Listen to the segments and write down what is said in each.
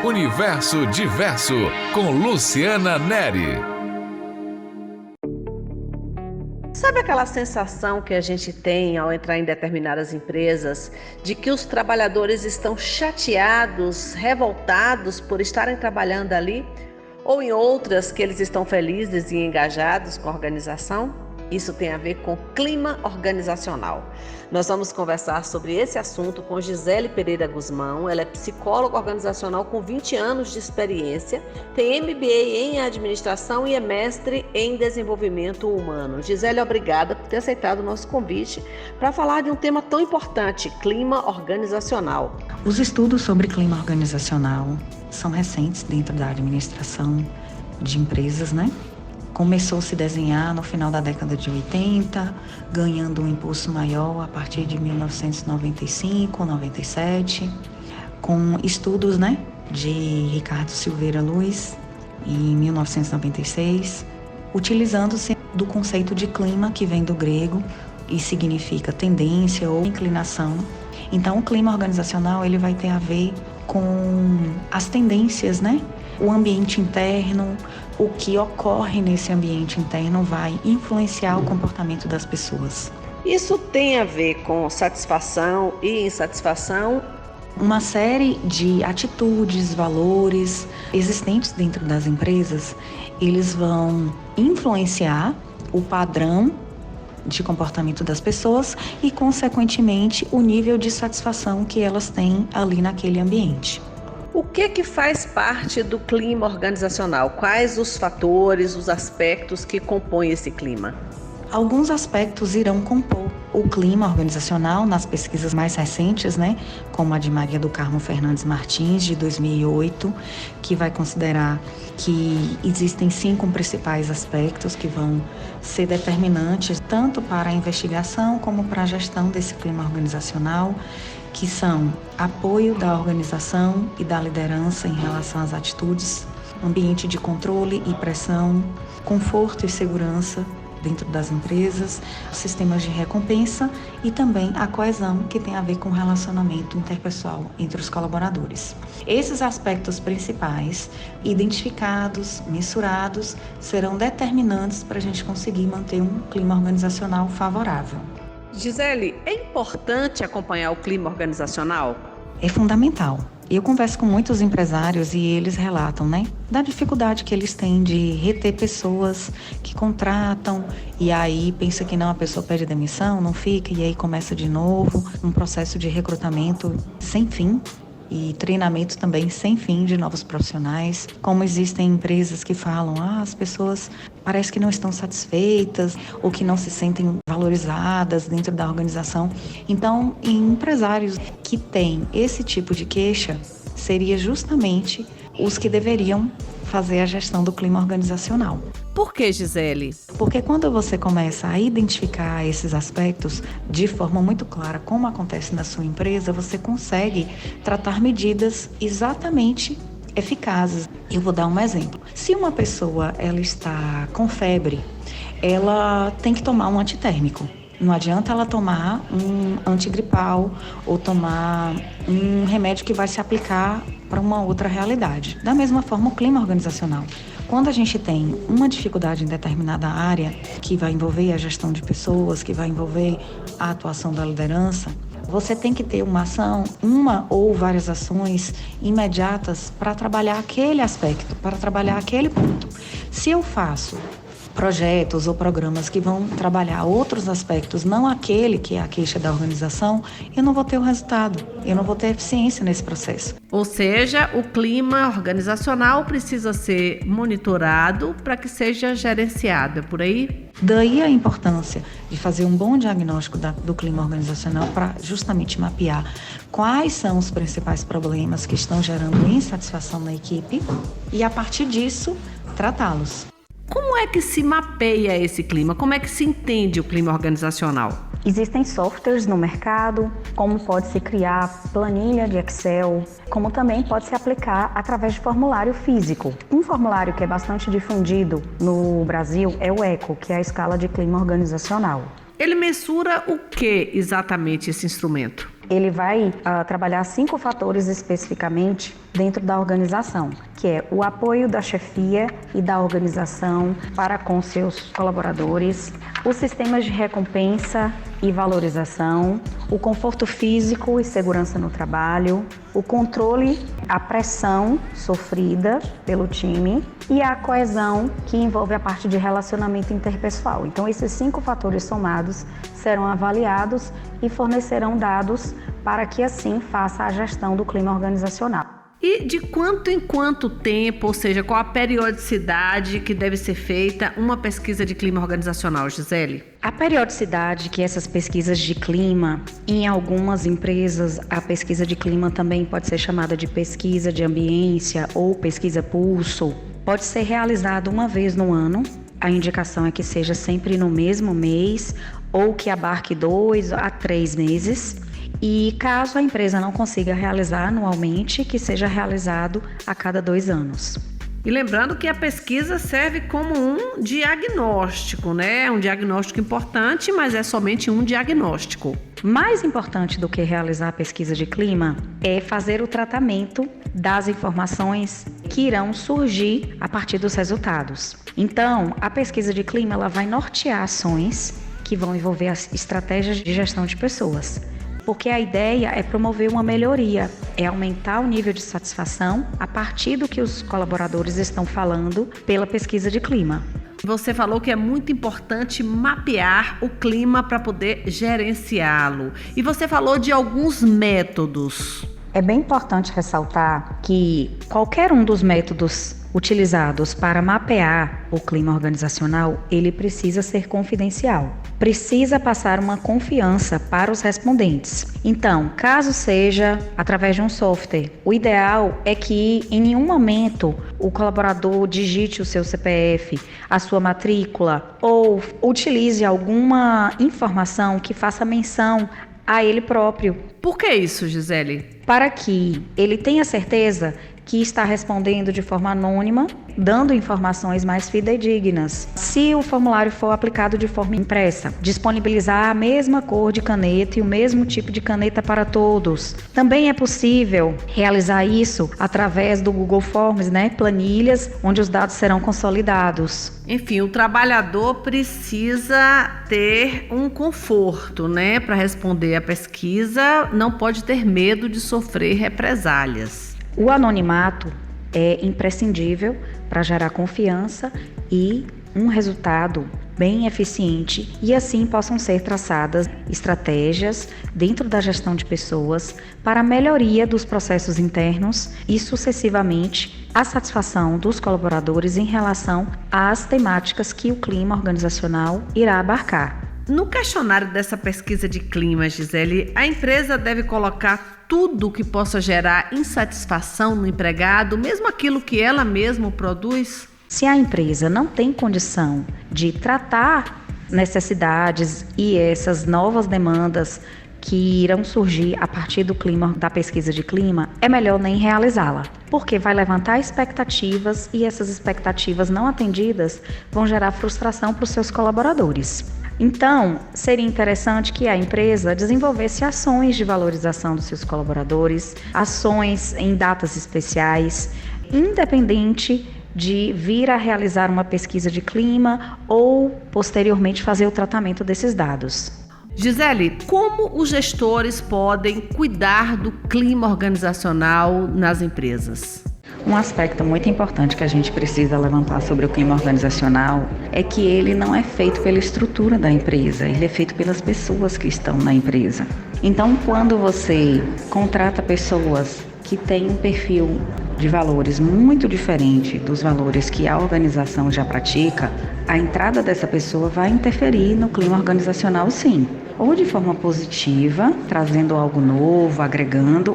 Universo Diverso, com Luciana Neri. Sabe aquela sensação que a gente tem ao entrar em determinadas empresas de que os trabalhadores estão chateados, revoltados por estarem trabalhando ali? Ou em outras que eles estão felizes e engajados com a organização? Isso tem a ver com clima organizacional. Nós vamos conversar sobre esse assunto com Gisele Pereira Guzmão. Ela é psicóloga organizacional com 20 anos de experiência, tem MBA em administração e é mestre em desenvolvimento humano. Gisele, obrigada por ter aceitado o nosso convite para falar de um tema tão importante, clima organizacional. Os estudos sobre clima organizacional são recentes dentro da administração de empresas, né? Começou a se desenhar no final da década de 80, ganhando um impulso maior a partir de 1995, 97, com estudos, né, de Ricardo Silveira Luz, em 1996, utilizando-se do conceito de clima, que vem do grego e significa tendência ou inclinação. Então, o clima organizacional ele vai ter a ver com as tendências, né? O ambiente interno, o que ocorre nesse ambiente interno vai influenciar o comportamento das pessoas. Isso tem a ver com satisfação e insatisfação? Uma série de atitudes, valores existentes dentro das empresas, eles vão influenciar o padrão de comportamento das pessoas e, consequentemente, o nível de satisfação que elas têm ali naquele ambiente. O que faz parte do clima organizacional? Quais os fatores, os aspectos que compõem esse clima? Alguns aspectos irão compor o clima organizacional nas pesquisas mais recentes, né? Como a de Maria do Carmo Fernandes Martins, de 2008, que vai considerar que existem 5 principais aspectos que vão ser determinantes tanto para a investigação como para a gestão desse clima organizacional, que são apoio da organização e da liderança em relação às atitudes, ambiente de controle e pressão, conforto e segurança dentro das empresas, sistemas de recompensa e também a coesão, que tem a ver com o relacionamento interpessoal entre os colaboradores. Esses aspectos principais, identificados, mensurados, serão determinantes para a gente conseguir manter um clima organizacional favorável. Gisele, é importante acompanhar o clima organizacional? É fundamental. Eu converso com muitos empresários e eles relatam, né, da dificuldade que eles têm de reter pessoas que contratam e aí pensa que não, a pessoa pede demissão, não fica e aí começa de novo um processo de recrutamento sem fim. E treinamento também sem fim de novos profissionais. Como existem empresas que falam, as pessoas parece que não estão satisfeitas ou que não se sentem valorizadas dentro da organização. Então, em empresários que têm esse tipo de queixa, seria justamente os que deveriam fazer a gestão do clima organizacional. Por que, Gisele? Porque quando você começa a identificar esses aspectos de forma muito clara, como acontece na sua empresa, você consegue tratar medidas exatamente eficazes. Eu vou dar um exemplo. Se uma pessoa ela está com febre, ela tem que tomar um antitérmico. Não adianta ela tomar um antigripal ou tomar um remédio que vai se aplicar para uma outra realidade. Da mesma forma, o clima organizacional. Quando a gente tem uma dificuldade em determinada área, que vai envolver a gestão de pessoas, que vai envolver a atuação da liderança, você tem que ter uma ação, uma ou várias ações imediatas para trabalhar aquele aspecto, para trabalhar aquele ponto. Se eu faço projetos ou programas que vão trabalhar outros aspectos, não aquele que é a queixa da organização, eu não vou ter o resultado, eu não vou ter eficiência nesse processo. Ou seja, o clima organizacional precisa ser monitorado para que seja gerenciado, é por aí? Daí a importância de fazer um bom diagnóstico do clima organizacional para justamente mapear quais são os principais problemas que estão gerando insatisfação na equipe e, a partir disso, tratá-los. Como é que se mapeia esse clima? Como é que se entende o clima organizacional? Existem softwares no mercado, como pode-se criar planilha de Excel, como também pode-se aplicar através de formulário físico. Um formulário que é bastante difundido no Brasil é o ECO, que é a escala de clima organizacional. Ele mensura o que exatamente esse instrumento? ele vai trabalhar 5 fatores especificamente dentro da organização, que é o apoio da chefia e da organização para com seus colaboradores, os sistemas de recompensa e valorização, o conforto físico e segurança no trabalho, o controle, a pressão sofrida pelo time e a coesão, que envolve a parte de relacionamento interpessoal. Então, esses 5 fatores somados serão avaliados e fornecerão dados para que assim faça a gestão do clima organizacional. E de quanto em quanto tempo, ou seja, qual a periodicidade que deve ser feita uma pesquisa de clima organizacional, Gisele? A periodicidade que essas pesquisas de clima, em algumas empresas, a pesquisa de clima também pode ser chamada de pesquisa de ambiência ou pesquisa pulso, pode ser realizada uma vez no ano. A indicação é que seja sempre no mesmo mês ou que abarque 2 a 3 meses. E caso a empresa não consiga realizar anualmente, que seja realizado a cada 2 anos. E lembrando que a pesquisa serve como um diagnóstico, né? Um diagnóstico importante, mas é somente um diagnóstico. Mais importante do que realizar a pesquisa de clima é fazer o tratamento das informações que irão surgir a partir dos resultados. Então, a pesquisa de clima ela vai nortear ações que vão envolver as estratégias de gestão de pessoas. Porque a ideia é promover uma melhoria, é aumentar o nível de satisfação a partir do que os colaboradores estão falando pela pesquisa de clima. Você falou que é muito importante mapear o clima para poder gerenciá-lo. E você falou de alguns métodos. É bem importante ressaltar que qualquer um dos métodos utilizados para mapear o clima organizacional, ele precisa ser confidencial. Precisa passar uma confiança para os respondentes. Então, caso seja através de um software, o ideal é que em nenhum momento o colaborador digite o seu CPF, a sua matrícula ou utilize alguma informação que faça menção a ele próprio. Por que isso, Gisele? Para que ele tenha certeza que está respondendo de forma anônima, dando informações mais fidedignas. Se o formulário for aplicado de forma impressa, disponibilizar a mesma cor de caneta e o mesmo tipo de caneta para todos. Também é possível realizar isso através do Google Forms, planilhas, onde os dados serão consolidados. Enfim, o trabalhador precisa ter um conforto, para responder à pesquisa, não pode ter medo de sofrer represálias. O anonimato é imprescindível para gerar confiança e um resultado bem eficiente e assim possam ser traçadas estratégias dentro da gestão de pessoas para a melhoria dos processos internos e sucessivamente a satisfação dos colaboradores em relação às temáticas que o clima organizacional irá abarcar. No questionário dessa pesquisa de clima, Gisele, a empresa deve colocar tudo que possa gerar insatisfação no empregado, mesmo aquilo que ela mesma produz? Se a empresa não tem condição de tratar necessidades e essas novas demandas que irão surgir a partir do clima, da pesquisa de clima, é melhor nem realizá-la, porque vai levantar expectativas e essas expectativas não atendidas vão gerar frustração para os seus colaboradores. Então, seria interessante que a empresa desenvolvesse ações de valorização dos seus colaboradores, ações em datas especiais, independente de vir a realizar uma pesquisa de clima ou, posteriormente, fazer o tratamento desses dados. Gisele, como os gestores podem cuidar do clima organizacional nas empresas? Um aspecto muito importante que a gente precisa levantar sobre o clima organizacional é que ele não é feito pela estrutura da empresa, ele é feito pelas pessoas que estão na empresa. Então, quando você contrata pessoas que têm um perfil de valores muito diferente dos valores que a organização já pratica, a entrada dessa pessoa vai interferir no clima organizacional, sim. Ou de forma positiva, trazendo algo novo, agregando,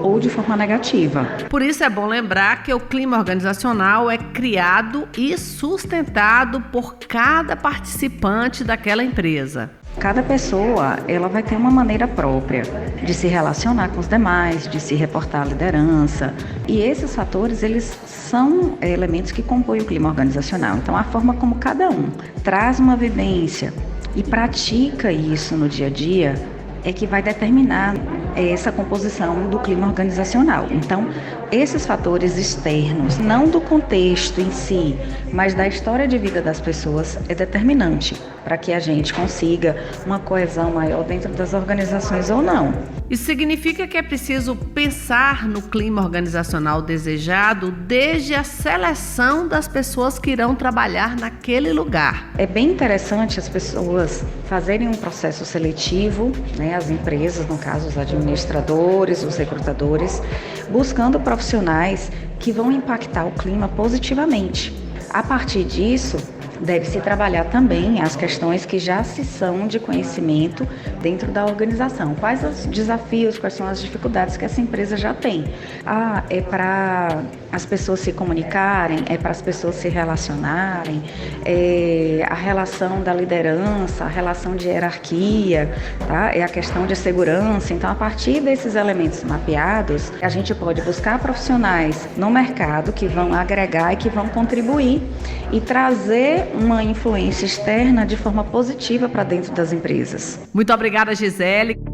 ou de forma negativa. Por isso é bom lembrar que o clima organizacional é criado e sustentado por cada participante daquela empresa. Cada pessoa, ela vai ter uma maneira própria de se relacionar com os demais, de se reportar à liderança. E esses fatores, eles são elementos que compõem o clima organizacional. Então, a forma como cada um traz uma vivência e pratica isso no dia a dia é que vai determinar essa composição do clima organizacional. Então, esses fatores externos, não do contexto em si, mas da história de vida das pessoas, é determinante para que a gente consiga uma coesão maior dentro das organizações ou não. Isso significa que é preciso pensar no clima organizacional desejado desde a seleção das pessoas que irão trabalhar naquele lugar. É bem interessante as pessoas fazerem um processo seletivo, né, as empresas, no caso os administradores, os recrutadores, buscando profissionais que vão impactar o clima positivamente. A partir disso, deve-se trabalhar também as questões que já se são de conhecimento dentro da organização. Quais os desafios, quais são as dificuldades que essa empresa já tem? É para as pessoas se comunicarem, é para as pessoas se relacionarem, a relação da liderança, a relação de hierarquia, tá? É a questão de segurança. Então, a partir desses elementos mapeados, a gente pode buscar profissionais no mercado que vão agregar e que vão contribuir e trazer uma influência externa de forma positiva para dentro das empresas. Muito obrigada, Gisele.